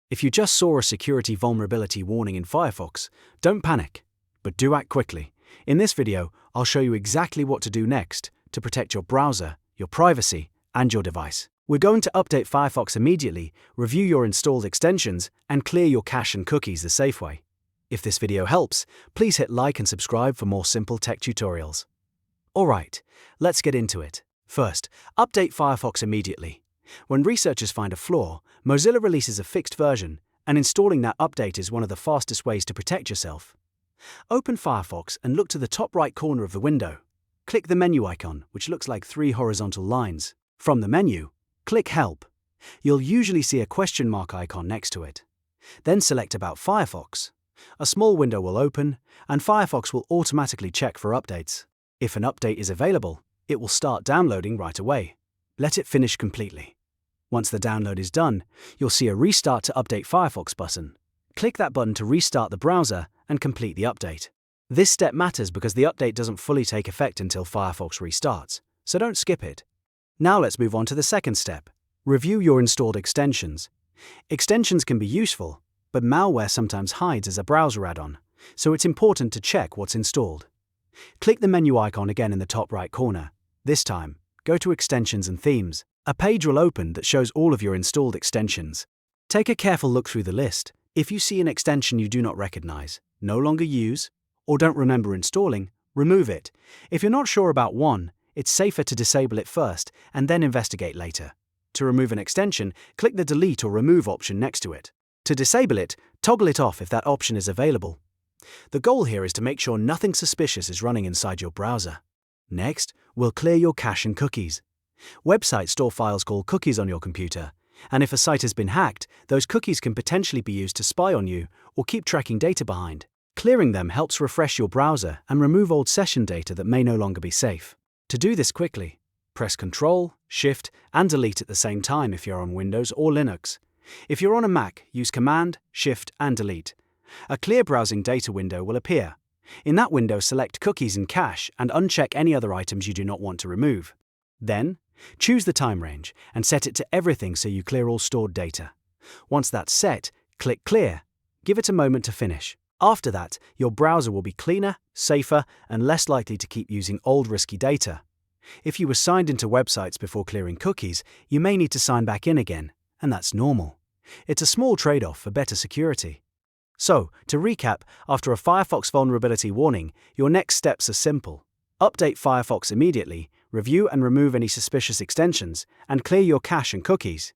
If you just saw a security vulnerability warning in Firefox, don't panic, but do act quickly. In this video, I'll show you exactly what to do next to protect your browser, your privacy, and your device. We're going to update Firefox immediately, review your installed extensions, and clear your cache and cookies the safe way. If this video helps, please hit like and subscribe for more simple tech tutorials. Alright, let's get into it. First, update Firefox immediately. When researchers find a flaw, Mozilla releases a fixed version, and installing that update is one of the fastest ways to protect yourself. Open Firefox and look to the top right corner of the window. Click the menu icon, which looks like 3 horizontal lines. From the menu, click Help. You'll usually see a question mark icon next to it. Then select About Firefox. A small window will open, and Firefox will automatically check for updates. If an update is available, it will start downloading right away. Let it finish completely. Once the download is done, you'll see a Restart to Update Firefox button. Click that button to restart the browser and complete the update. This step matters because the update doesn't fully take effect until Firefox restarts, so don't skip it. Now let's move on to the second step. Review your installed extensions. Extensions can be useful, but malware sometimes hides as a browser add-on, so it's important to check what's installed. Click the menu icon again in the top right corner. This time, go to Extensions and Themes. A page will open that shows all of your installed extensions. Take a careful look through the list. If you see an extension you do not recognize, no longer use, or don't remember installing, remove it. If you're not sure about one, it's safer to disable it first and then investigate later. To remove an extension, click the Delete or Remove option next to it. To disable it, toggle it off if that option is available. The goal here is to make sure nothing suspicious is running inside your browser. Next, we'll clear your cache and cookies. Websites store files called cookies on your computer, and if a site has been hacked, those cookies can potentially be used to spy on you or keep tracking data behind. Clearing them helps refresh your browser and remove old session data that may no longer be safe. To do this quickly, press Ctrl, Shift, and Delete at the same time if you're on Windows or Linux. If you're on a Mac, use Command, Shift, and Delete. A clear browsing data window will appear. In that window, select Cookies and Cache and uncheck any other items you do not want to remove. Then, choose the time range and set it to everything so you clear all stored data. Once that's set, click Clear. Give it a moment to finish. After that, your browser will be cleaner, safer, and less likely to keep using old risky data. If you were signed into websites before clearing cookies, you may need to sign back in again, and that's normal. It's a small trade-off for better security. So, to recap, after a Firefox vulnerability warning, your next steps are simple. Update Firefox immediately, review and remove any suspicious extensions, and clear your cache and cookies.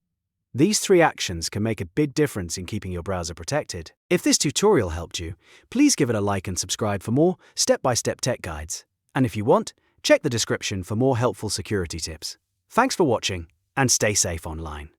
These 3 actions can make a big difference in keeping your browser protected. If this tutorial helped you, please give it a like and subscribe for more step-by-step tech guides. And if you want, check the description for more helpful security tips. Thanks for watching, and stay safe online.